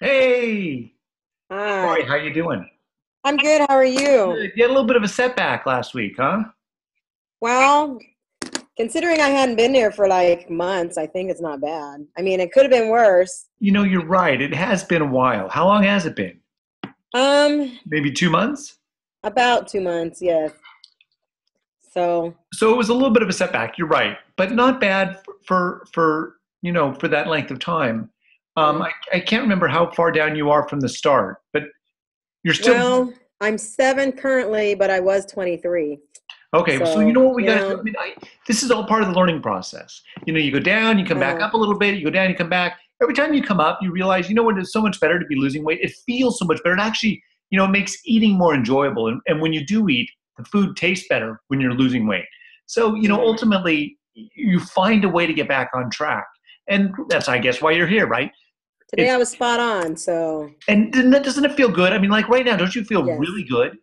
Hey, Roy, Hi, how you doing? I'm good. How are you? Good. You had a little bit of a setback last week, huh? Well, considering I hadn't been there for like months, I think it's not bad. I mean, it could have been worse. You're right. It has been a while. How long has it been? Um, Maybe 2 months? about 2 months, yes. So, So it was a little bit of a setback. You're right, but not bad for that length of time. mm. I can't remember how far down you are from the start, but you're still Well, I'm 7 currently, but I was 23. okay. So you know So, what we got to do. This is all part of the learning process. You go down, you come back uh, up a little bit. You go down, you come back. Every time you come up, you realize, you know what? It's so much better to be losing weight. It feels so much better. It actually, it makes eating more enjoyable. And when you do eat, the food tastes better when you're losing weight. So mhm. ultimately, you find a way to get back on track, and that's, I guess, why you're here, right? Today It's I was spot on. So, and doesn't it feel good? I mean, like right now, don't you feel yes, really good?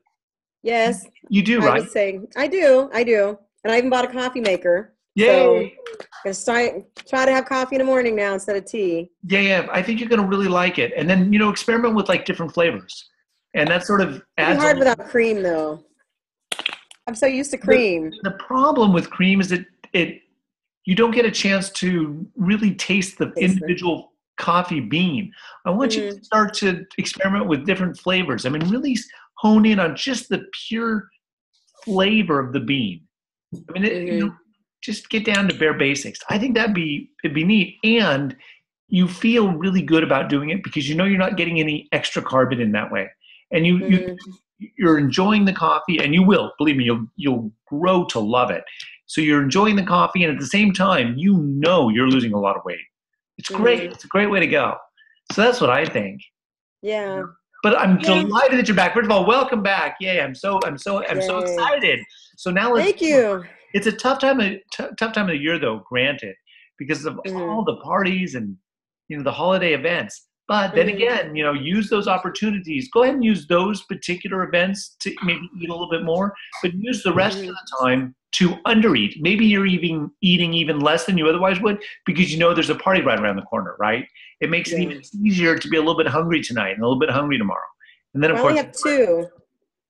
yes, You do, I right? would say I do. I do. And I even bought a coffee maker. So, Yay! gonna try to have coffee in the morning now instead of tea. Yeah, yeah. I think you're going to really like it. And then, experiment with like different flavors. And that sort of It'd be adds a hard little. without cream, though. I'm so used to The, cream. the problem with cream is that it you don't get a chance to really taste the Taste it. individual coffee bean. I want you to Hmm. start to experiment with different flavors. I mean, really hone in on just the pure flavor of the bean. I mean, Hmm. just get down to bare basics. I think it'd be neat, and you feel really good about doing it because you're not getting any extra carbon in that way, and Hmm. you're enjoying the coffee, and you will, believe me, you'll grow to love it. So you're enjoying the coffee, and at the same time, you're losing a lot of weight. It's great. Hmm. It's a great way to go. So that's what I think. Yeah. But I'm Yeah. delighted that you're back. First of all, welcome back. Yay! I'm so Yay. excited. So now let's Thank you. it's a tough time of the year, though. Granted, because of Hmm. all the parties and the holiday events. But then Hmm. again, use those opportunities. Go ahead and use those particular events to maybe eat a little bit more, but use the rest of Hmm. the time to undereat. Maybe you're even eating even less than you otherwise would because there's a party right around the corner, right? It makes it even Yeah. easier to be a little bit hungry tonight and a little bit hungry tomorrow. And then, of I only course, have two.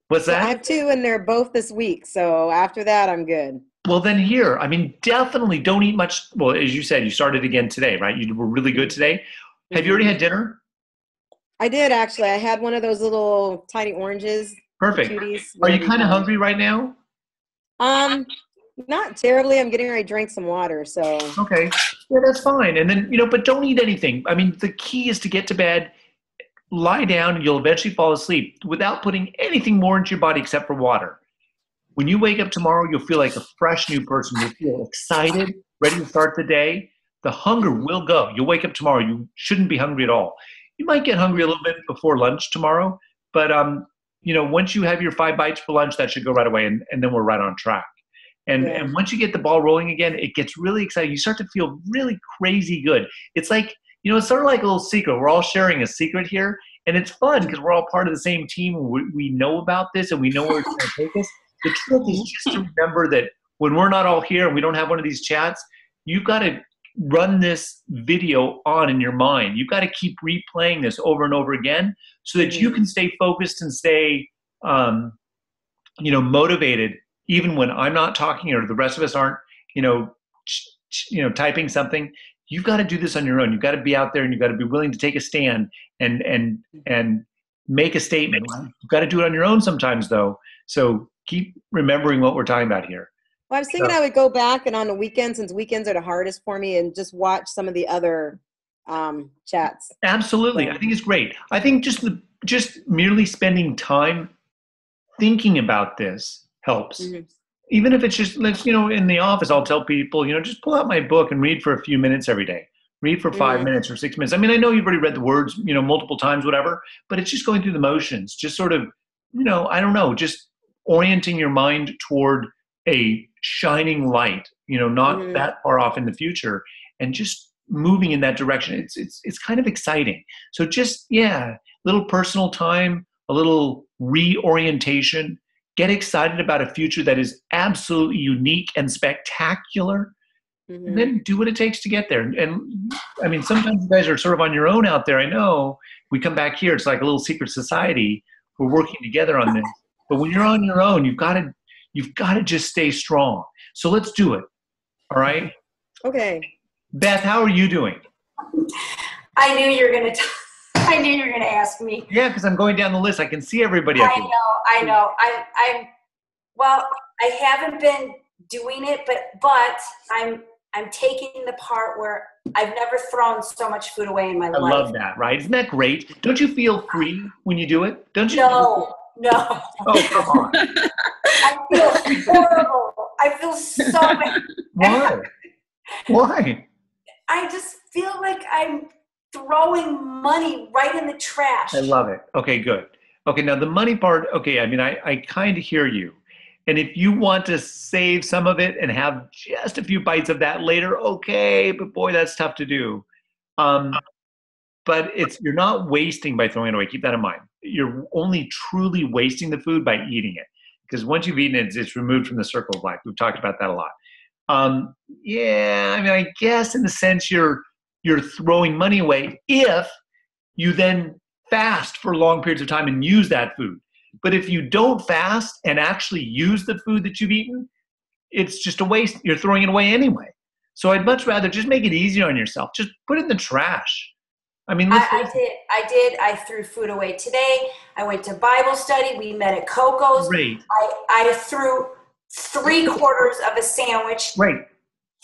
what's So I that? have two, and they're both this week. So after that, I'm good. Well, then here, I mean, definitely don't eat much. Well, as you said, you started again today, right? You were really good today. Have you already Hmm. had dinner? I did actually. I had one of those little tiny oranges, the Perfect. cuties. Are you Very kind of fun. hungry right now? Um, Not terribly. I'm getting ready to drink some water. So. Okay. Yeah, that's fine. And then, but don't eat anything. I mean, the key is to get to bed, lie down, and you'll eventually fall asleep without putting anything more into your body except for water. When you wake up tomorrow, you'll feel like a fresh new person. You'll feel excited, ready to start the day. The hunger Mhm. will go. You'll wake up tomorrow. You shouldn't be hungry at all. You might get hungry a Mhm. little bit before lunch tomorrow, but once you have your 5 bites for lunch, that should go right away, and then we're right on track. Yeah. And once you get the ball rolling again, it gets really exciting. You start to feel really crazy good. It's like, it's sort of like a little secret. We're all sharing a secret here, and it's fun because we're all part of the same team. We know about this, and we know where it's going to take us. The trick is just to remember that when we're not all here and we don't have one of these chats, you've got to run this video on in your mind. You've got to keep replaying this over and over again so that you Mhm. can stay focused and stay, um, motivated, even when I'm not talking or the rest of us aren't, you know, typing something. You've got to do this on your own. You've got to be out there and you've got to be willing to take a stand and make a statement. Right? You've got to do it on your own sometimes, though. So keep remembering what we're talking about here. Well, I was thinking So I would go back and on the weekends, since weekends are the hardest for me, and just watch some of the other chats. absolutely, I So. think it's great. I think just merely spending time thinking about this helps. Mhm. Even if it's just, let's, in the office, I'll tell people, just pull out my book and read for a few minutes every day. Read for five Mhm. minutes or 6 minutes. I mean, I know you've already read the words, multiple times, whatever, but it's just going through the motions, just sort of, I don't know, just orienting your mind toward a shining light, not Mhm. that far off in the future, and just moving in that direction. It's kind of exciting. So just, yeah, little personal time, a little reorientation. Get excited about a future that is absolutely unique and spectacular, and Mhm. then do what it takes to get there. And I mean, sometimes you guys are sort of on your own out there, I know, We come back here. It's like a little secret society. We're working together on this. But when you're on your own, you've got to just stay strong. So let's do it. All right. Okay. Beth, how are you doing? I knew you were gonna. I knew you were gonna ask me. Yeah, because I'm going down the list. I can see everybody. I know. Well, I haven't been doing it, but I'm taking the part where I've never thrown so much food away in my life. I love that, right? Isn't that great? Don't you feel free when you do it? Don't you? No. Oh, come on. I feel horrible. I feel so bad. Why? Why? I just feel like I'm throwing money right in the trash. I love it. Okay, good. Okay, now the money part, okay, I mean, I kind of hear you. And if you want to save some of it and have just a few bites of that later, okay, but boy, that's tough to do. But you're not wasting by throwing it away. Keep that in mind. You're only truly wasting the food by eating it. Because once you've eaten it, it's removed from the circle of life. We've talked about that a lot. Yeah, I mean, I guess in the sense you're throwing money away if you then fast for long periods of time and use that food. But if you don't fast and actually use the food that you've eaten, it's just a waste. You're throwing it away anyway. So I'd much rather just make it easier on yourself. Just put it in the trash. I mean, I did. I threw food away today. I went to Bible study. We met at Coco's. Great. I threw 3/4 of a sandwich. Great.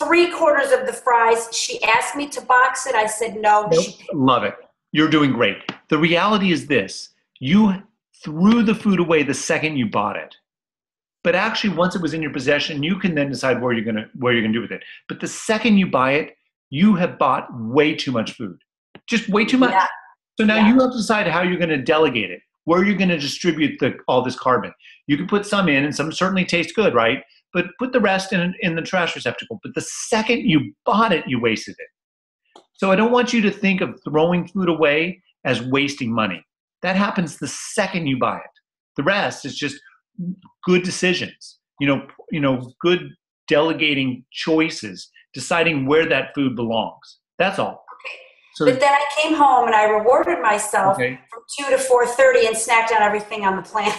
3/4 of the fries. She asked me to box it. I said no. Nope. Love it. You're doing great. The reality is this. You threw the food away the second you bought it. But actually, once it was in your possession, you can then decide what you're gonna do with it. But the second you buy it, you have bought way too much food. Just way too much. Yeah. So now you have to decide how you're going to delegate it, where you're going to distribute all this carbon. You can put some in, and some certainly taste good, right? But put the rest in the trash receptacle. But the second you bought it, you wasted it. So I don't want you to think of throwing food away as wasting money. That happens the second you buy it. The rest is just good decisions. Good delegating choices, deciding where that food belongs. That's all. So, but then I came home and I rewarded myself from 2 to 4:30 and snacked on everything on the planet.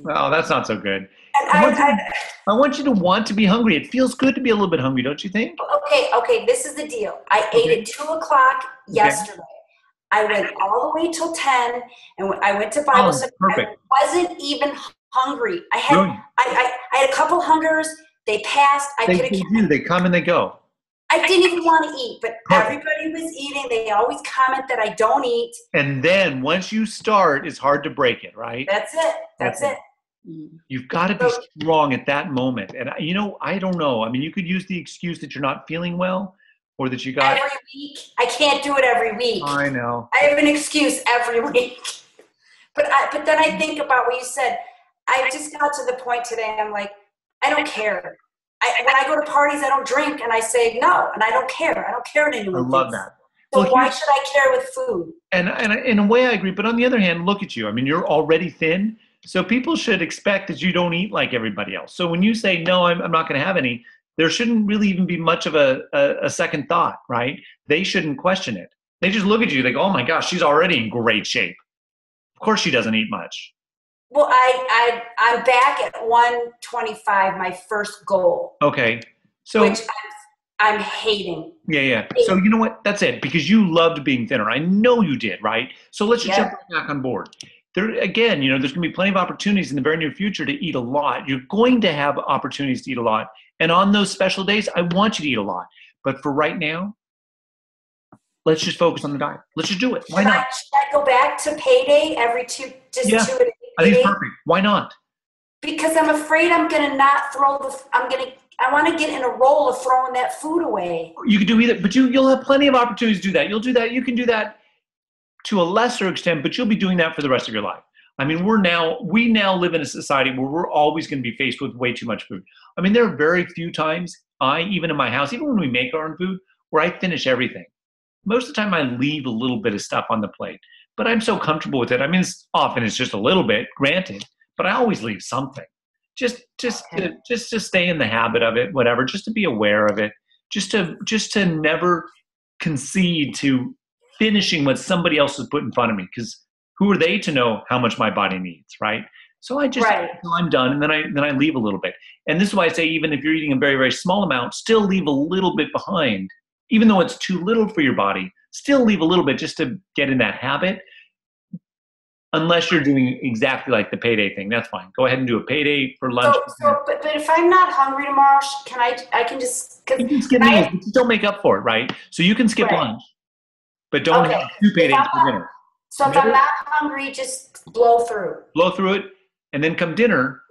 Oh, that's not so good. And I want you to want to be hungry. It feels good to be a little bit hungry, don't you think? Okay. This is the deal. I ate at 2 o'clock yesterday. I went all the way till 10, and I went to Bible study. Perfect. I wasn't even hungry. I had a couple hungers. They passed. They come and they go. I didn't even want to eat, but everybody was eating. They always comment that I don't eat. And then once you start, it's hard to break it, right? That's it. You've got to be strong at that moment. And, I don't know. I mean, you could use the excuse that you're not feeling well or that you got... Every week. I can't do it every week. I know. I have an excuse every week. But then I think about what you said. I just got to the point today, I'm like, I don't care. When I go to parties, I don't drink, and I say no, and I don't care. I don't care what anyone thinks. I love that. So why should I care with food? And in a way, I agree. But on the other hand, look at you. I mean, you're already thin, so people should expect that you don't eat like everybody else. So when you say, no, I'm not going to have any, there shouldn't really even be much of a second thought, right? They shouldn't question it. They just look at you. They go, oh, my gosh, she's already in great shape. Of course she doesn't eat much. Well, I'm back at 125, my first goal. Okay. So which I'm hating. Yeah. So you know what? That's it. Because you loved being thinner. I know you did, right? So let's just jump back on board. There again, there's going to be plenty of opportunities in the very near future to eat a lot. You're going to have opportunities to eat a lot. And on those special days, I want you to eat a lot. But for right now, let's just focus on the diet. Let's just do it. Why not? Should I go back to payday every two a day? I think it's perfect. Why not? Because I'm afraid I'm going to not throw I want to get in a role of throwing that food away. You could do either, but you'll have plenty of opportunities to do that. You'll do that. You can do that to a lesser extent, but you'll be doing that for the rest of your life. I mean, we now live in a society where we're always going to be faced with way too much food. I mean, there are very few times even in my house, even when we make our own food, where I finish everything. Most of the time I leave a little bit of stuff on the plate, but I'm so comfortable with it. I mean, often it's just a little bit, granted, but I always leave something. Just to stay in the habit of it, whatever, just to be aware of it, just to never concede to finishing what somebody else has put in front of me, because who are they to know how much my body needs, right? So I just, I'm done, and then I leave a little bit. And this is why I say, even if you're eating a very, very small amount, still leave a little bit behind. Even though it's too little for your body, still leave a little bit just to get in that habit. Unless you're doing exactly like the payday thing, that's fine. Go ahead and do a payday for lunch. But if I'm not hungry tomorrow, I can just... You can skip meals, but still make up for it, right? So you can skip lunch, but don't have 2 paydays for dinner. So if I'm not hungry, just blow through. Blow through it, and then come dinner,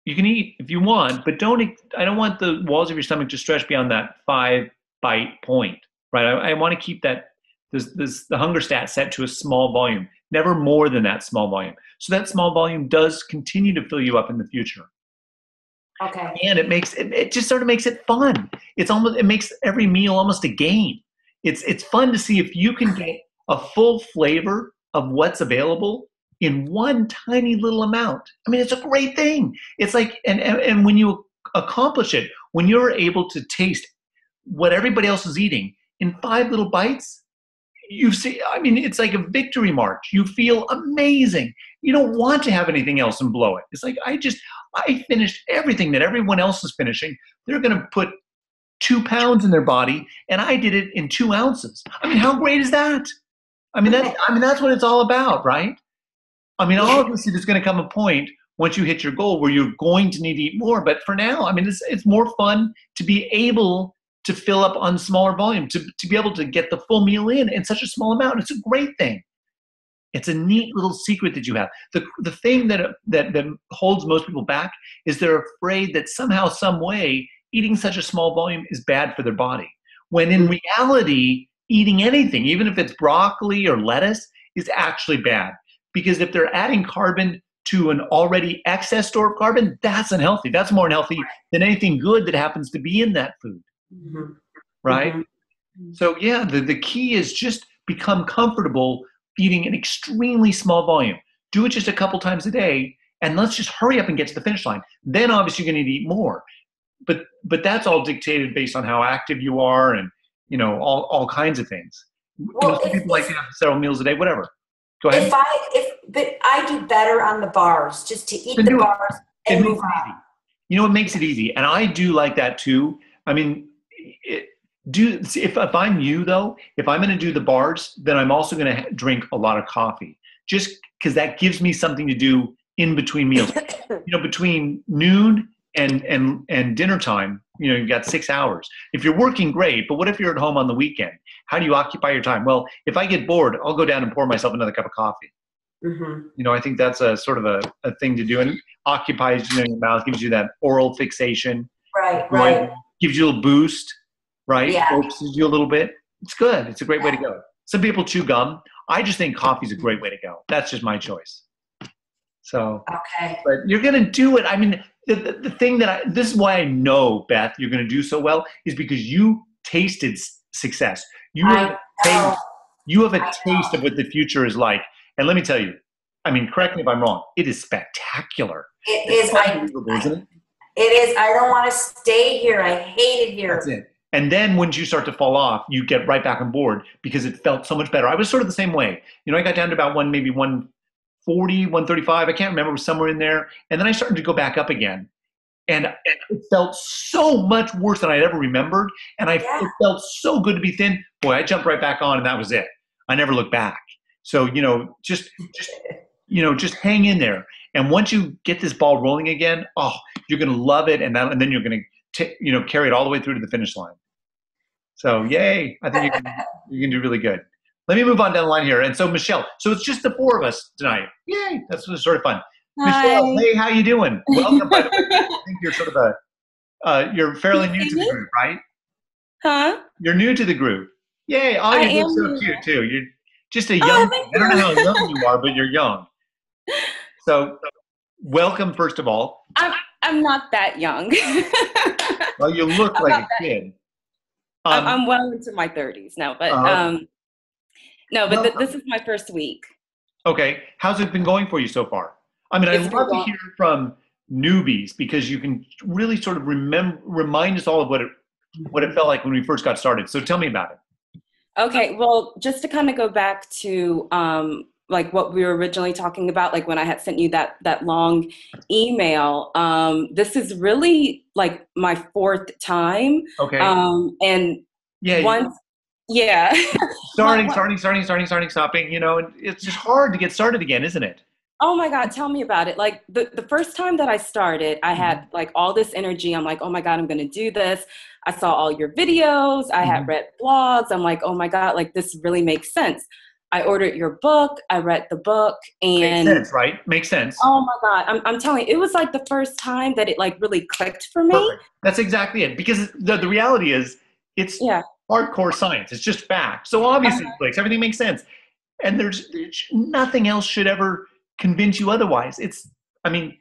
you can eat if you want, but I don't want the walls of your stomach to stretch beyond that 5-bite point, right? I want to keep that the hunger stat set to a small volume, never more than that small volume. So that small volume does continue to fill you up in the future. Okay. And it just sort of makes it fun. It makes every meal almost a game. It's fun to see if you can get a full flavor of what's available in one tiny little amount. I mean, it's a great thing. It's like, and when you accomplish it, when you're able to taste what everybody else is eating in 5 little bites, you see, I mean, it's like a victory march. You feel amazing. You don't want to have anything else and blow it. It's like, I finished everything that everyone else is finishing. They're going to put 2 pounds in their body, and I did it in 2 ounces. I mean, how great is that? I mean, that's what it's all about, right? I mean, obviously there's going to come a point once you hit your goal where you're going to need to eat more. But for now, I mean, it's more fun to be able to fill up on smaller volume, to be able to get the full meal in such a small amount. It's a great thing. It's a neat little secret that you have. The thing that holds most people back is they're afraid that somehow, some way, eating such a small volume is bad for their body. When in reality, eating anything, even if it's broccoli or lettuce, is actually bad. Because if they're adding carbon to an already excess store of carbon, that's unhealthy. That's more unhealthy than anything good that happens to be in that food. Mm-hmm. Right? Mm-hmm. So yeah, the key is just become comfortable eating an extremely small volume. Do it just a couple times a day, and let's just hurry up and get to the finish line. Then obviously you're going to need to eat more. But that's all dictated based on how active you are, and all kinds of things. Well, some people like to have several meals a day, whatever. Go ahead. But I do better on the bars, just to eat the bars and move on. It makes it easy, and I do like that too. I mean, if I'm you though, if I'm going to do the bars, then I'm also going to drink a lot of coffee, just because that gives me something to do in between meals. Between noon and dinner time, you've got 6 hours. If you're working, great, but what if you're at home on the weekend? How do you occupy your time? Well, if I get bored, I'll go down and pour myself another cup of coffee. Mm-hmm. I think that's a sort of a thing to do, and it occupies your mouth, gives you that oral fixation. Right. Gives you a little boost, right? Yeah. Focuses you a little bit. It's good. It's a great way to go. Some people chew gum. I just think coffee's a great way to go. That's just my choice. So, okay. But you're going to do it. I mean, the thing this is why I know, Beth, you're going to do so well, is because you tasted success. You have a taste of what the future is like. And let me tell you, I mean, correct me if I'm wrong, it is spectacular. It's unbelievable, isn't it? It is. I don't want to stay here. I hate it here. That's it. And then once you start to fall off, you get right back on board because it felt so much better. I was sort of the same way. I got down to about maybe 140, 135. I can't remember, somewhere in there. And then I started to go back up again. And it felt so much worse than I'd ever remembered. And it felt so good to be thin. Boy, I jumped right back on, and that was it. I never looked back. So, just hang in there. And once you get this ball rolling again, you're going to love it. And then you're going to, carry it all the way through to the finish line. So, yay. I think you can do really good. Let me move on down the line here. And so, Michelle, it's just the 4 of us tonight. Yay. That's sort of fun. Hi. Michelle, hey, how you doing? Welcome. By the way. I think you're sort of you're fairly new to the group, right? Huh? You're new to the group. Yay. Oh, you look so cute, too. You're just a young, I don't know how young you are, but you're young. So, welcome, first of all. I'm not that young. Well, you look like a kid. I'm well into my 30s now, but this is my first week. Okay. How's it been going for you so far? I mean, I'd love to hear from newbies because you can really sort of remind us all of what it felt like when we first got started. So tell me about it. Okay, well, just to kind of go back to like what we were originally talking about, like when I had sent you that long email, this is really like my fourth time. Okay. And Yeah. once, yeah. Starting, stopping, you know, and it's just hard to get started again, isn't it? Oh my God, tell me about it. Like the first time that I started, I had like all this energy. I'm like, oh my God, I'm going to do this. I saw all your videos. I had read blogs. I'm like, oh my God, like this really makes sense. I ordered your book. I read the book Makes and sense, right? Makes sense. oh my God, I'm telling you, it was like the first time that it like really clicked for me. Perfect. That's exactly it. Because the reality is it's Yeah. hardcore science. It's just fact. So obviously it clicks. Everything makes sense. And there's nothing else should ever convince you otherwise. I mean,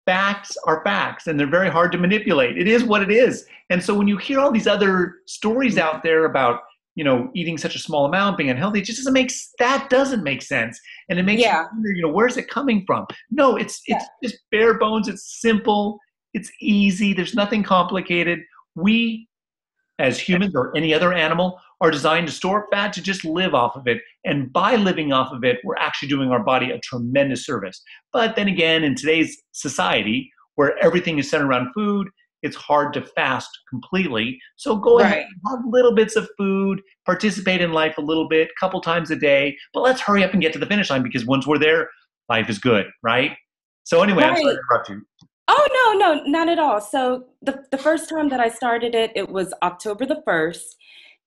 facts are facts and they're very hard to manipulate. It is what it is. And so when you hear all these other stories out there about, you know, eating such a small amount, being unhealthy, it just doesn't make sense. And it makes you wonder, you know, where's it coming from? No, it's just bare bones. It's simple. It's easy. There's nothing complicated. We, as humans or any other animal, are designed to store fat to just live off of it. And by living off of it, we're actually doing our body a tremendous service. But then again, in today's society, where everything is centered around food, it's hard to fast completely. So go ahead and have little bits of food, participate in life a little bit, a couple times a day. But let's hurry up and get to the finish line because once we're there, life is good, right? So anyway, I'm sorry to interrupt you. Oh, no, not at all. So the first time that I started it, it was October the 1st.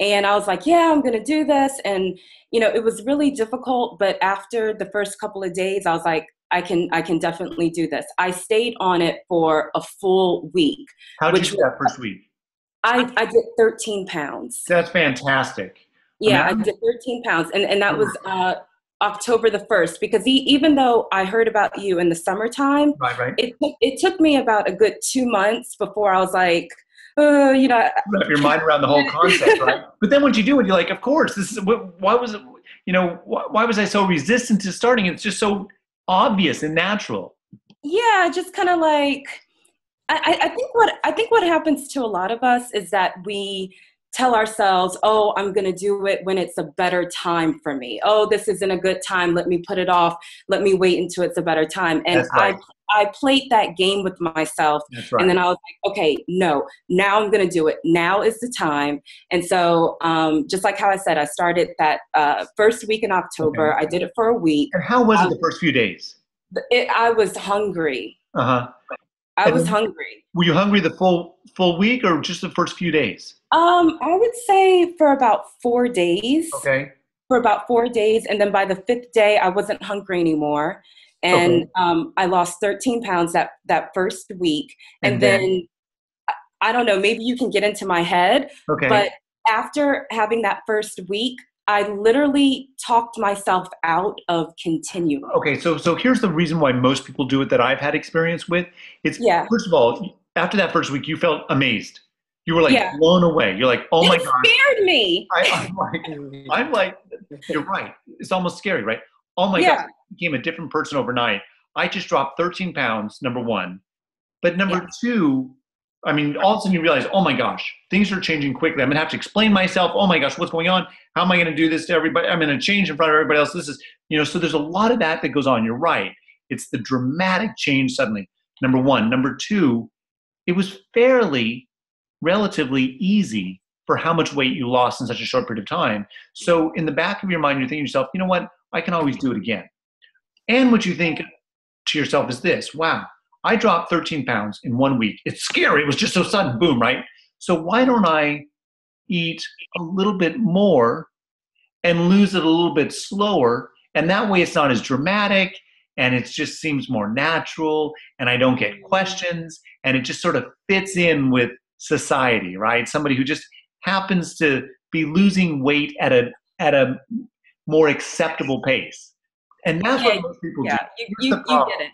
And I was like, yeah, I'm going to do this. And, you know, it was really difficult. But after the first couple of days, I was like, I can definitely do this. I stayed on it for a full week. How did you do that first week? I did 13 pounds. That's fantastic. Yeah, I did 13 pounds. And that was October the 1st, because even though I heard about you in the summertime, right. It took me about a good 2 months before I was like, you know, wrap your mind around the whole concept, right? But then once you do it, you're like, of course, this is why was it, you know, why was I so resistant to starting? It's just so obvious and natural. Yeah, just kind of like, I think what happens to a lot of us is that we tell ourselves, oh, I'm going to do it when it's a better time for me. Oh, this isn't a good time. Let me put it off. Let me wait until it's a better time. And I played that game with myself. And then I was like, okay, no, now I'm going to do it. Now is the time. And so just like how I said, I started that first week in October. I did it for a week. And how was it the first few days? I was hungry. I was hungry. Were you hungry the full week or just the first few days? I would say for about 4 days. Okay. For about 4 days. And then by the 5th day, I wasn't hungry anymore. And I lost 13 pounds that first week. And then, I don't know, maybe you can get into my head. Okay. But after having that first week, I literally talked myself out of continuing. Okay, so here's the reason why most people do it that I've had experience with. It's first of all, after that first week, you felt amazed. You were like blown away. You're like, oh my God. It scared me. I'm like, you're right. It's almost scary, right? Oh my God, I became a different person overnight. I just dropped 13 pounds, number one. But number two, I mean, all of a sudden you realize, oh my gosh, things are changing quickly. I'm gonna have to explain myself. Oh my gosh, what's going on? How am I gonna do this to everybody? I'm gonna change in front of everybody else. This is, you know, so there's a lot of that goes on. You're right. It's the dramatic change suddenly, number one. Number two, it was relatively easy for how much weight you lost in such a short period of time. So in the back of your mind, you're thinking to yourself, you know what? I can always do it again. And what you think to yourself is this, wow, I dropped 13 pounds in 1 week. It's scary. It was just so sudden, boom, right? So why don't I eat a little bit more and lose it a little bit slower? And that way it's not as dramatic and it just seems more natural and I don't get questions and it just sort of fits in with society, right? Somebody who just happens to be losing weight at a more acceptable pace. And that's what most people do. You get it.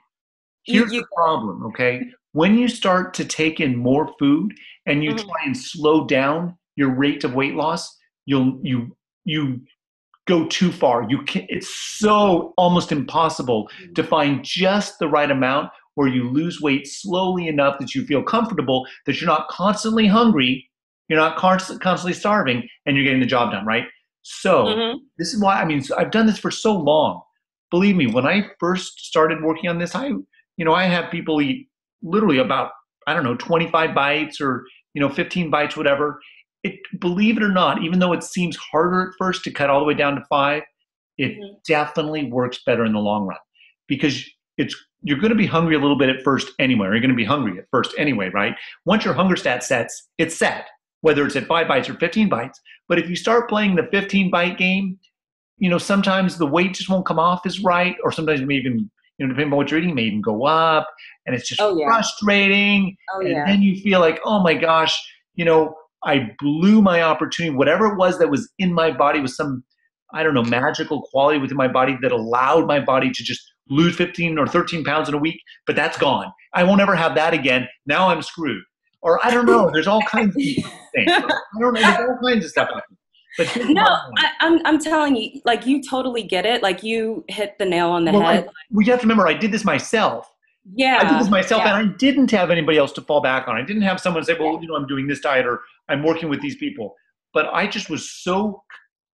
Here's the problem, okay? When you start to take in more food and you try and slow down your rate of weight loss, you go too far. It's so almost impossible to find just the right amount where you lose weight slowly enough that you feel comfortable, that you're not constantly hungry, you're not constantly starving, and you're getting the job done, right? So Mm-hmm. this is why, I mean, so I've done this for so long. Believe me, when I first started working on this, I have people eat literally about, I don't know, 25 bites or, 15 bites, whatever. Believe it or not, even though it seems harder at first to cut all the way down to 5, it Mm-hmm. definitely works better in the long run because you're going to be hungry a little bit at first anyway. Or you're going to be hungry at first anyway, right? Once your hunger stat sets, it's set, whether it's at 5 bites or 15 bites. But if you start playing the 15 bite game, sometimes the weight just won't come off as right, or sometimes it may even, depending on what you're eating, may even go up, and it's just Oh yeah. frustrating. Oh And yeah. then you feel like, oh my gosh, I blew my opportunity. Whatever it was that was in my body was some, I don't know, magical quality within my body that allowed my body to just lose 15 or 13 pounds in a week, but that's gone. I won't ever have that again. Now I'm screwed. Or I don't know. There's all kinds of things. I don't know. There's all kinds of stuff happening. But here's the No, bottom line. I'm telling you, like you totally get it. Like you hit the nail on the Well, head. we have to remember, I did this myself. Yeah. I did this myself, Yeah. and I didn't have anybody else to fall back on. I didn't have someone say, well, I'm doing this diet or I'm working with these people. But I just was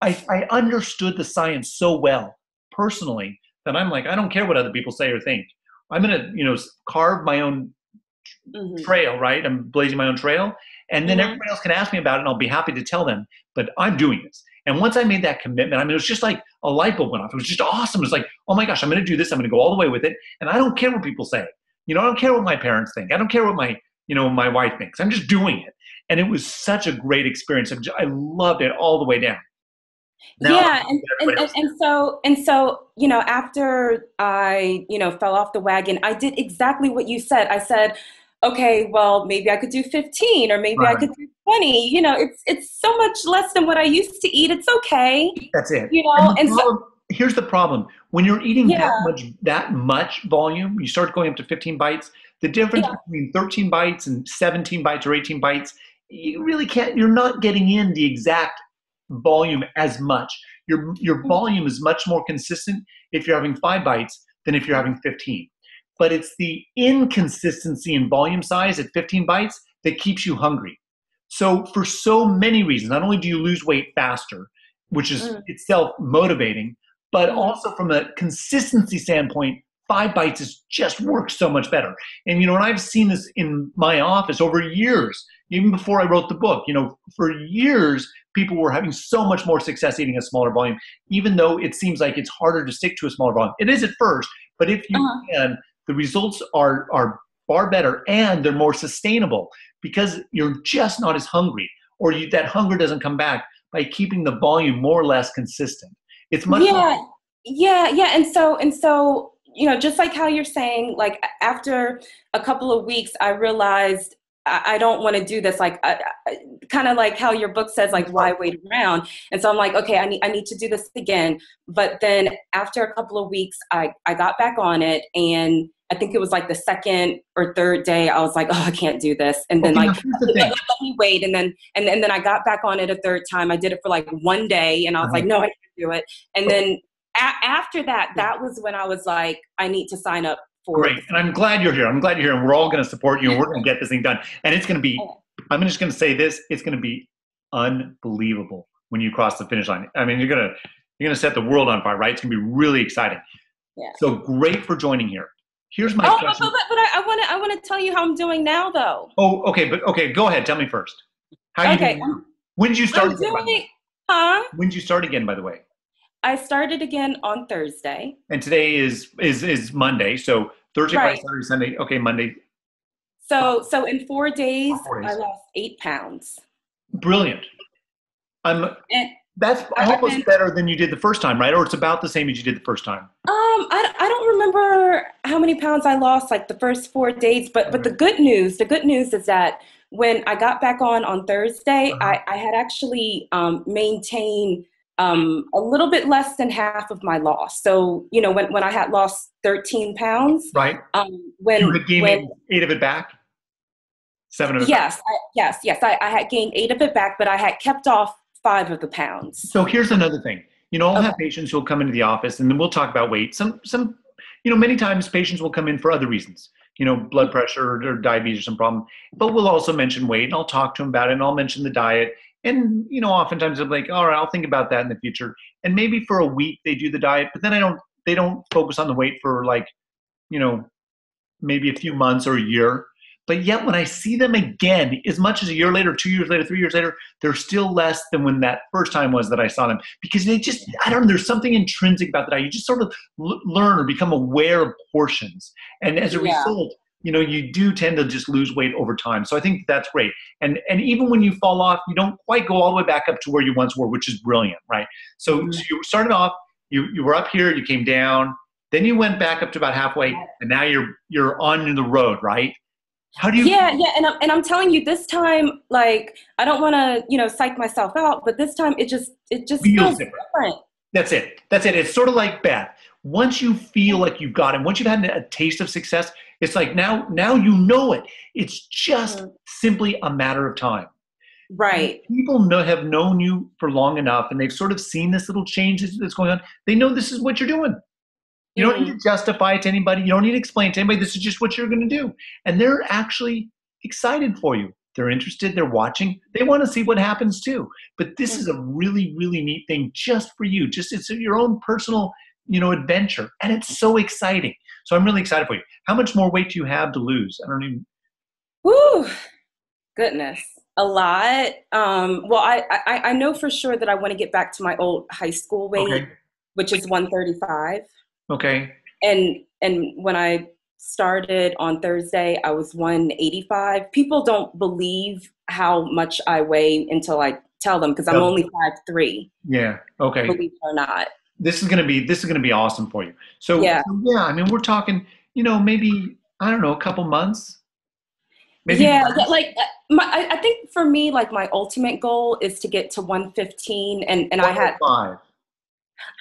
I understood the science so well personally that I'm like, I don't care what other people say or think. I'm going to, carve my own Mm-hmm. trail, right? I'm blazing my own trail. And then everybody else can ask me about it and I'll be happy to tell them, but I'm doing this. And once I made that commitment, I mean, it was just like a light bulb went off. It was just awesome. It was like, oh my gosh, I'm going to do this. I'm going to go all the way with it. And I don't care what people say. I don't care what my parents think. I don't care what my wife thinks. I'm just doing it. And it was such a great experience. I loved it all the way down. Now, Yeah, and so after I fell off the wagon, I did exactly what you said. I said, okay, well maybe I could do 15 or maybe I right. could do 20. It's so much less than what I used to eat. It's okay. That's it. And Here's the problem. When you're eating yeah, that much volume, you start going up to 15 bites, the difference yeah, between 13 bites and 17 bites or 18 bites, you're not getting in the exact volume as much. Your volume is much more consistent if you're having 5 bites than if you're having 15. But it's the inconsistency in volume size at 15 bites that keeps you hungry. So for so many reasons, not only do you lose weight faster, which is itself motivating, but also from a consistency standpoint, 5 bites just works so much better. And and I've seen this in my office over years, even before I wrote the book. For years, people were having so much more success eating a smaller volume, even though it seems like it's harder to stick to a smaller volume. It is at first, but if you can, the results are far better and they're more sustainable because you're just not as hungry, or that hunger doesn't come back by keeping the volume more or less consistent. It's much more. Yeah. And so, just like how you're saying, like after a couple of weeks, I realized I don't want to do this. Like, kind of like how your book says, like, why wait around? And so I'm like, okay, I need to do this again. But then after a couple of weeks, I got back on it, and I think it was like the second or third day, I was like, oh, I can't do this. And then let me wait. And then I got back on it a third time. I did it for like one day, and I was like, no, I can't do it. And then after that, that was when I was like, I need to sign up for Great. And I'm glad you're here. And we're all going to support you, and we're going to get this thing done. And it's going to be, I'm just going to say this, it's going to be unbelievable when you cross the finish line. I mean, you're going to set the world on fire, right? It's going to be really exciting. Yeah. So great for joining here. Here's my question. But I want to tell you how I'm doing now, though. Oh, okay. Okay. Go ahead. Tell me first. How are you doing now? When did you start again, by the way? When did you start again, by the way? I started again on Thursday. And today is Monday. So Thursday, right. Friday, Saturday, Sunday. Okay, Monday. So in 4 days, I lost 8 pounds. Brilliant. That's almost better than you did the first time, right? Or it's about the same as you did the first time. I don't remember how many pounds I lost like the first 4 days, but the good news is that when I got back on Thursday, I had actually maintained a little bit less than half of my loss. So, when I had lost 13 pounds, right? You had gained 8 of it back? 7 of it back? Yes. I had gained 8 of it back, but I had kept off 5 of the pounds. So here's another thing. I'll have patients who'll come into the office, and then we'll talk about weight. Some many times patients will come in for other reasons, blood pressure or diabetes or some problem, but we'll also mention weight, and I'll talk to them about it, and I'll mention the diet. And, oftentimes I'm like, all right, I'll think about that in the future. And maybe for a week they do the diet, but then they don't focus on the weight for like, you know, maybe a few months or a year. But yet when I see them again, as much as a year later, 2 years later, 3 years later, they're still less than when that first time was that I saw them. Because they just, I don't know, there's something intrinsic about that. You just sort of learn or become aware of portions. And as a result, you do tend to just lose weight over time. So I think that's great. And even when you fall off, you don't quite go all the way back up to where you once were, which is brilliant, right? So you started off, you were up here, you came down, then you went back up to about halfway, and now you're on the road, right? How do you? Yeah, and I'm telling you, this time, like, I don't want to, psych myself out, but this time it just feels different. That's it. It's sort of like Beth. Once you feel like you've got it, once you've had a taste of success, it's like now you know it. It's just simply a matter of time. Right. People have known you for long enough, and they've sort of seen this little change that's going on. They know this is what you're doing. You don't need to justify it to anybody. You don't need to explain to anybody. This is just what you're going to do. And they're actually excited for you. They're interested. They're watching. They want to see what happens too. But this is a really, really neat thing just for you. It's your own personal, adventure. And it's so exciting. So I'm really excited for you. How much more weight do you have to lose? I don't even. Woo! Goodness. A lot. Well, I know for sure that I want to get back to my old high school weight, which is 135. Okay. And when I started on Thursday, I was 185. People don't believe how much I weigh until I tell them, because I'm only 5'3". Yeah. Okay. Believe it or not. This is gonna be awesome for you. So yeah, I mean, we're talking, maybe, I don't know, a couple months. Maybe like I think for me, like, my ultimate goal is to get to 115, and I had 5.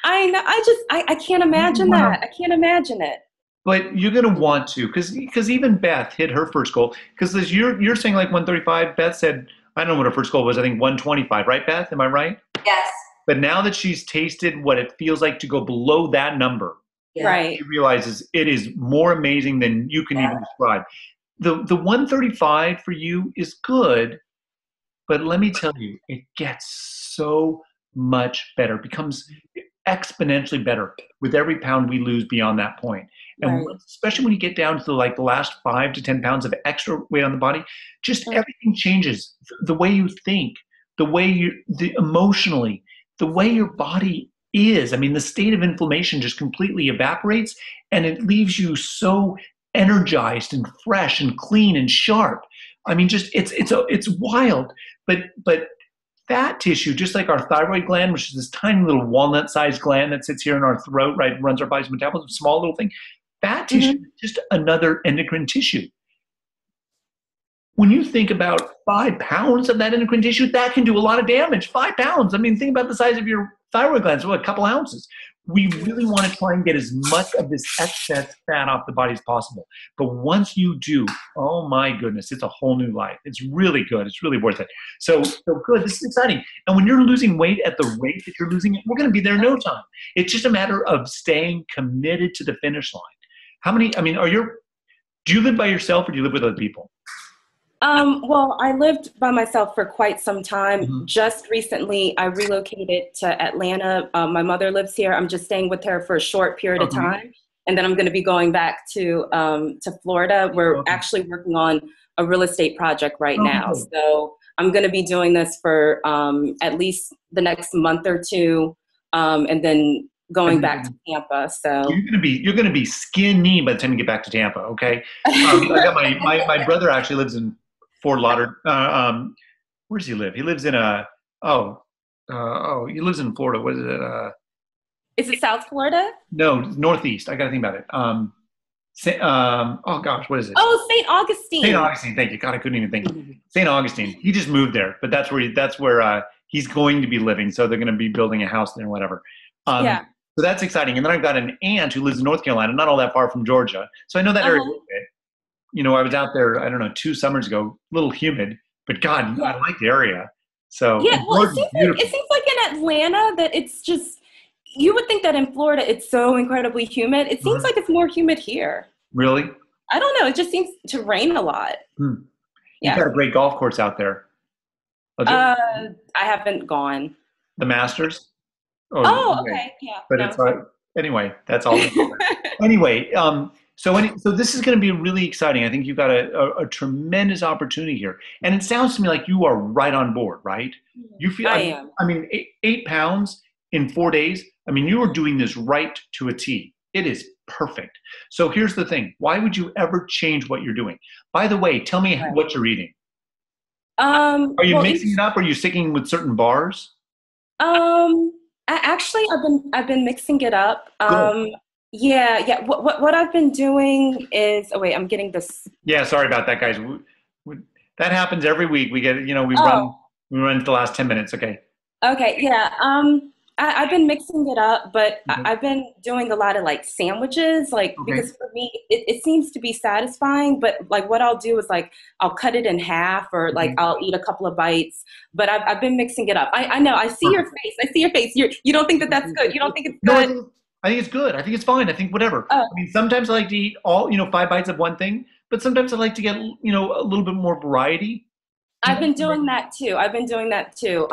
I know. I can't imagine that. I can't imagine it. But you're going to want to, because even Beth hit her first goal. Because as you're saying like 135, Beth said, I don't know what her first goal was. I think 125, right, Beth? Am I right? Yes. But now that she's tasted what it feels like to go below that number, right, she realizes it is more amazing than you can even describe. The 135 for you is good, but let me tell you, it gets so much better. It becomes exponentially better with every pound we lose beyond that point. And especially when you get down to the last 5 to 10 pounds of extra weight on the body, just everything changes. The way you think, the way emotionally, the way your body is. I mean, the state of inflammation just completely evaporates, and it leaves you so energized and fresh and clean and sharp. I mean, just it's wild. But fat tissue, just like our thyroid gland, which is this tiny little walnut-sized gland that sits here in our throat, right, runs our body's metabolism, small little thing. Fat tissue is just another endocrine tissue. When you think about 5 pounds of that endocrine tissue, that can do a lot of damage. 5 pounds. I mean, think about the size of your thyroid glands, a couple ounces. We really want to try and get as much of this excess fat off the body as possible. But once you do, oh my goodness, it's a whole new life. It's really good. It's really worth it. So good. This is exciting. And when you're losing weight at the rate that you're losing it, we're going to be there in no time. It's just a matter of staying committed to the finish line. Do you live by yourself or do you live with other people? Well, I lived by myself for quite some time. Just recently, I relocated to Atlanta. My mother lives here. I'm just staying with her for a short period of time. And then I'm going to be going back to Florida. We're actually working on a real estate project right now. So I'm going to be doing this for at least the next month or two, and then going back to Tampa. So you're gonna be skinny by the time you get back to Tampa. Okay. I got my brother actually lives in Fort Lauderdale. Where does he live? He lives in he lives in Florida. What is it? Is it South Florida? No, Northeast. I got to think about it. Oh gosh, what is it? Oh, St. Augustine. St. Augustine. Thank you. God, I couldn't even think. St. Augustine. He just moved there, but that's where he's going to be living. So they're going to be building a house there, whatever. So that's exciting. And then I've got an aunt who lives in North Carolina, not all that far from Georgia. So I know that area a little bit. I was out there, I don't know, 2 summers ago, a little humid, but God, I like the area. So well, it seems like in Atlanta that it's just, you would think that in Florida it's so incredibly humid. It seems like it's more humid here. Really? I don't know. It just seems to rain a lot. You've got a great golf course out there. I haven't gone. The Masters? Oh, Oh, okay. okay. Yeah. But No. it's anyway. That's all. Anyway, so this is going to be really exciting. I think you've got a tremendous opportunity here, and it sounds to me like you are right on board. Right? You feel. I am. I mean, 8 pounds in 4 days. I mean, you are doing this right to a T. It is perfect. So here's the thing. Why would you ever change what you're doing? By the way, tell me Right. what you're eating. Are you Well, mixing it up? Or are you sticking with certain bars? Actually, I've been mixing it up. Good. Yeah. What I've been doing is, oh wait, I'm getting this. Yeah, sorry about that, guys. That happens every week. We get, Oh, we run to the last 10 minutes. Okay. okay, yeah. I've been mixing it up, but Okay. I've been doing a lot of like sandwiches, like Okay. because for me it seems to be satisfying. But like what I'll do is like I'll cut it in half, or like Okay. I'll eat a couple of bites. But I've been mixing it up. I know. I see your Perfect. face. I see your face. You don't think that that's good. You don't think it's No, good. I think it's good. I think it's fine. I think whatever. Oh, I mean, sometimes I like to eat all, 5 bites of one thing, but sometimes I like to get, a little bit more variety. I've been doing that too. I've been doing that too.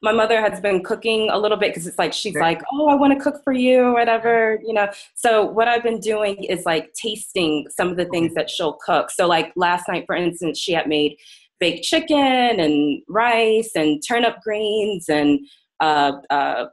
My mother has been cooking a little bit because it's like she's Okay. like, oh, I want to cook for you, or whatever, So what I've been doing is like tasting some of the things that she'll cook. So like last night, for instance, she had made baked chicken and rice and turnip greens and uh, uh,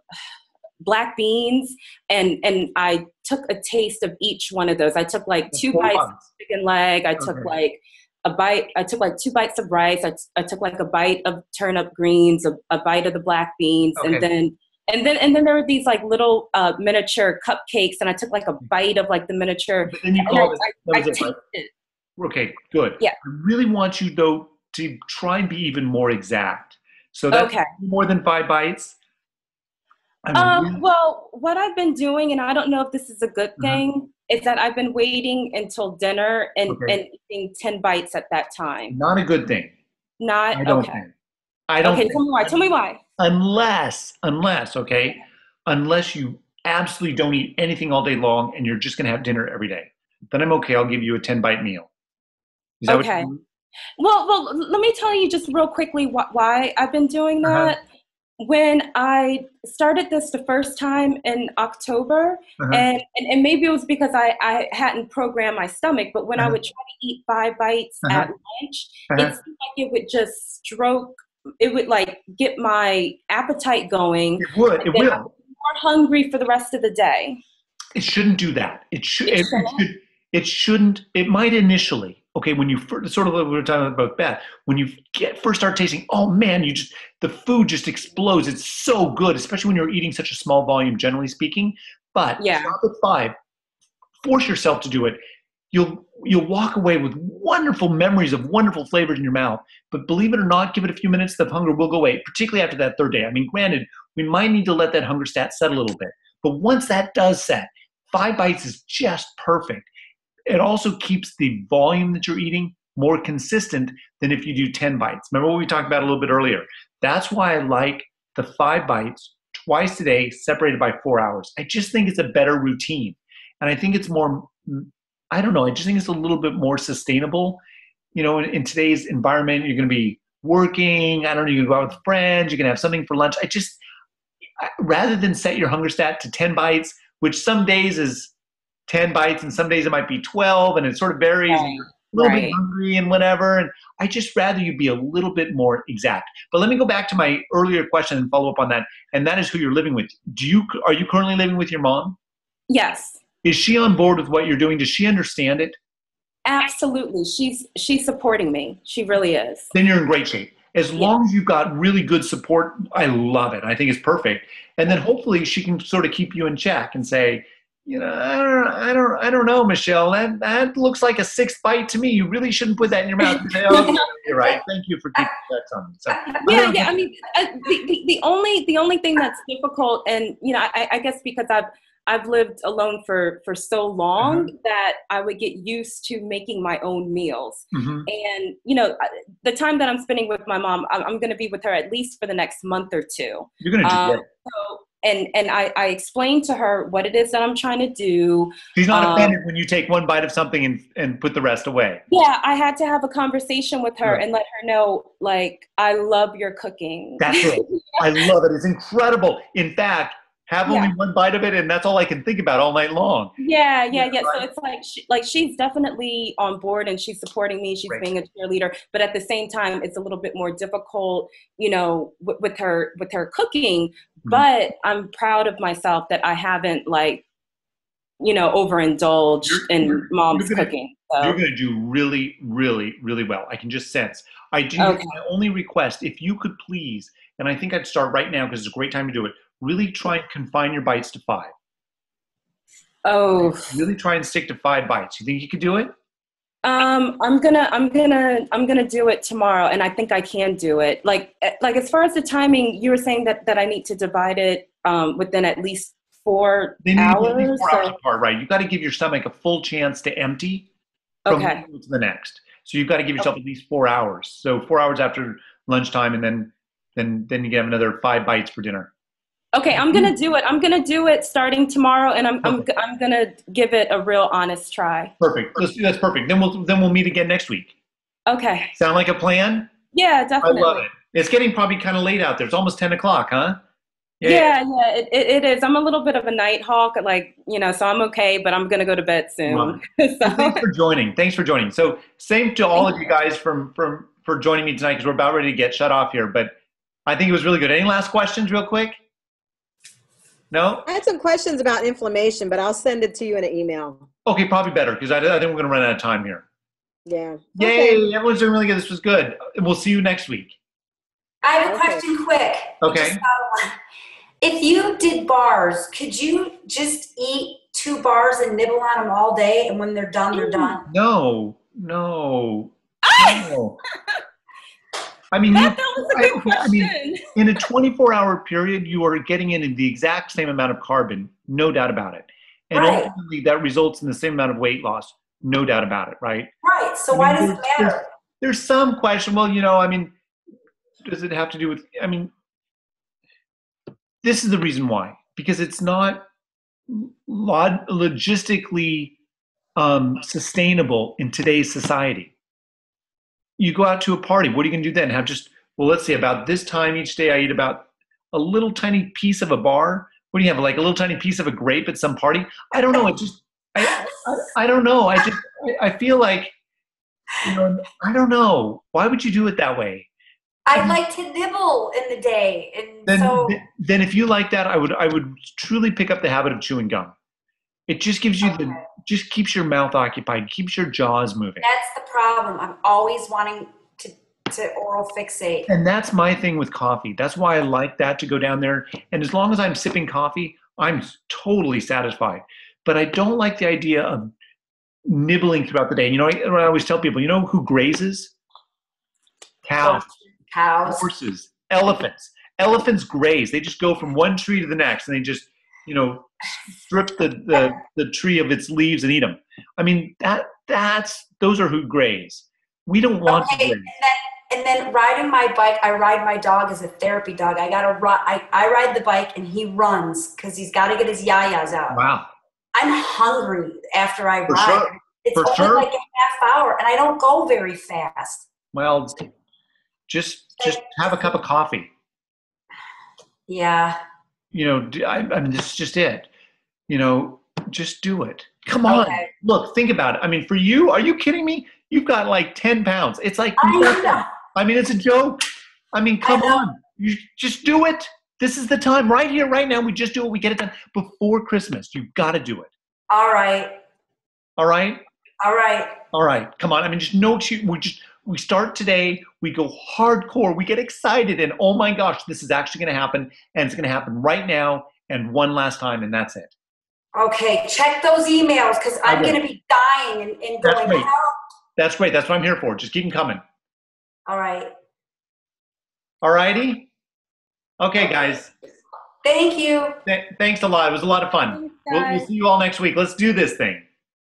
black beans, and I took a taste of each one of those. I took like That's two four bites of months. chicken leg. I took Okay. like a bite. I took like 2 bites of rice. I took like a bite of turnip greens, a bite of the black beans, and Okay. then there were these like little miniature cupcakes, and I took like a bite of like the miniature, But then you and called it, that I was it, right? tasted. Okay, good. Yeah. I really want you, though, to try and be even more exact. So that's Okay. more than 5 bites. I'm really, Well, what I've been doing, and I don't know if this is a good uh-huh. thing, is that I've been waiting until dinner Okay. and eating 10 bites at that time. Not a good thing. Not I don't okay. think. I don't Okay, think. tell me why. Tell me why. Okay, unless you absolutely don't eat anything all day long and you're just going to have dinner every day, then I'm okay. I'll give you a 10-bite meal. Is that what Okay. you do? Well, let me tell you just real quickly why I've been doing Uh-huh. that. When I started this the first time in October, Uh-huh. and maybe it was because I hadn't programmed my stomach, but when I Uh-huh. would try to eat 5 bites Uh-huh. at lunch, it Uh-huh. seemed like it would just it would like get my appetite going, It would. and It then I will. was more hungry for the rest of the day. It shouldn't do that. It should. It It shouldn't. should. It shouldn't. It might initially. Okay, when you first, sort of like we were talking about Beth, when you first start tasting, oh man, the food just explodes. It's so good, especially when you're eating such a small volume, generally speaking. But Yeah. stop at 5. Force yourself to do it. You'll walk away with wonderful memories of wonderful flavors in your mouth. But believe it or not, give it a few minutes, the hunger will go away, particularly after that third day. I mean, granted, we might need to let that hunger stat set a little bit. But once that does set, 5 bites is just perfect. It also keeps the volume that you're eating more consistent than if you do 10 bites. Remember what we talked about a little bit earlier? That's why I like the 5 bites twice a day, separated by 4 hours. I just think it's a better routine. And I think it's more, I don't know, I just think it's a little bit more sustainable. In today's environment, you're going to be working. I don't know, you're going to go out with friends, you're going to have something for lunch. Rather than set your hunger stat to 10 bites, which some days is 10 bites and some days it might be 12, and it sort of varies, and Right. you're a little bit Right. hungry and whatever. And I just rather you be a little bit more exact. But let me go back to my earlier question and follow up on that. And that is who you're living with. Are you currently living with your mom? Yes. Is she on board with what you're doing? Does she understand it? Absolutely. She's supporting me. She really is. Then you're in great shape. As Yeah. long as you've got really good support, I love it. I think it's perfect. And then hopefully she can sort of keep you in check and say, I don't know, Michelle. That looks like a 6th bite to me. You really shouldn't put that in your mouth. You say, oh, yeah, you're right. Thank you for keeping that on me. So Yeah. I mean, the only thing that's difficult, and I guess because I've lived alone for so long that I would get used to making my own meals. Mhm. And the time that I'm spending with my mom, I'm going to be with her at least for the next month or two. You're going to do great. So, and I explained to her what it is that I'm trying to do. She's not offended when you take one bite of something and put the rest away. Yeah, I had to have a conversation with her Right. and let her know, like, I love your cooking. That's it. I love it. It's incredible. In fact, have only one bite of it, and that's all I can think about all night long. Yeah. Right? So it's like she's definitely on board and she's supporting me. She's being a cheerleader, but at the same time, it's a little bit more difficult, you know, with her cooking. Mm-hmm. But I'm proud of myself that I haven't, like, you know, overindulged in mom's cooking. So. You're going to do really, really, really well. I can just sense. I do. Okay. My only request, if you could please, and I think I'd start right now because it's a great time to do it. Really try and confine your bites to 5. Oh. Really try and stick to 5 bites. You think you could do it? I'm gonna do it tomorrow, and I think I can do it. Like as far as the timing, you were saying that I need to divide it within at least 4 hours. At least 4 hours apart, right? You've got to give your stomach a full chance to empty from one meal to the next. So you've got to give yourself at least 4 hours. So 4 hours after lunchtime, and then you get another 5 bites for dinner. Okay, I'm gonna do it. I'm gonna do it starting tomorrow, and I'm gonna give it a real honest try. Perfect. That's perfect. Then we'll meet again next week. Okay. Sound like a plan? Yeah, definitely. I love it. It's getting probably kind of late out there. It's almost 10 o'clock, huh? Yeah, it is. I'm a little bit of a night hawk, like, you know, so I'm okay, but I'm gonna go to bed soon. Well, thanks for joining. So same to all of you guys for joining me tonight, because we're about ready to get shut off here. But I think it was really good. Any last questions, real quick? No? I had some questions about inflammation, but I'll send it to you in an email. Okay, probably better, because I think we're going to run out of time here. Yeah. Yay, okay. everyone's doing really good. This was good. We'll see you next week. I have a question quick. Okay. If you did bars, could you just eat 2 bars and nibble on them all day, and when they're done, they're done? No. I mean, that was a good question. I mean, in a 24-hour period, you are getting in the exact same amount of carbon, no doubt about it. And ultimately, that results in the same amount of weight loss, no doubt about it, right? Right. So why does it matter? There's some question. Well, you know, I mean, does it have to do with, I mean, this is the reason why. Because it's not logistically sustainable in today's society. You go out to a party. What are you going to do then? Let's say about this time each day, I eat about a little tiny piece of a bar. What do you have? Like a little tiny piece of a grape at some party? I don't know. I don't know. I feel like, you know, I don't know. Why would you do it that way? I like to nibble in the day. And then if you like that, I would truly pick up the habit of chewing gum. It just gives you just keeps your mouth occupied, keeps your jaws moving. That's the problem. I'm always wanting to oral fixate. And that's my thing with coffee. That's why I like that, to go down there. And as long as I'm sipping coffee, I'm totally satisfied. But I don't like the idea of nibbling throughout the day. You know, I always tell people, you know who grazes? Cows. Horses. Elephants. Elephants graze. They just go from one tree to the next, and they just, you know, strip the tree of its leaves and eat them. I mean, those are who graze. We don't want to graze. And then riding my bike, I ride my dog as a therapy dog. I ride the bike and he runs because he's got to get his yayas out. Wow. I'm hungry after I ride. Sure. It's only like a half hour, and I don't go very fast. Well, just have a cup of coffee. Yeah. You know, I mean, this is just it. You know, just do it. Come on. Okay. Look, think about it. I mean, for you, are you kidding me? You've got like 10 pounds. It's like nothing. I mean, it's a joke. I mean, come on. You just do it. This is the time. Right here, right now, we just do it. We get it done before Christmas. You've got to do it. All right. All right? All right. All right. Come on. I mean, just no excuse. We start today. We go hardcore. We get excited. And oh my gosh, this is actually going to happen. And it's going to happen right now and one last time. And that's it. Okay. Check those emails, because I'm going to be dying and going, great. That's great. That's what I'm here for. Just keep them coming. All right. All righty. Okay, guys. Thank you. Thanks a lot. It was a lot of fun. We'll see you all next week. Let's do this thing.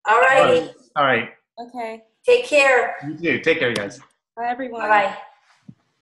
All righty. All right. Okay. Take care. You too. Take care, guys. Bye, everyone. Bye-bye.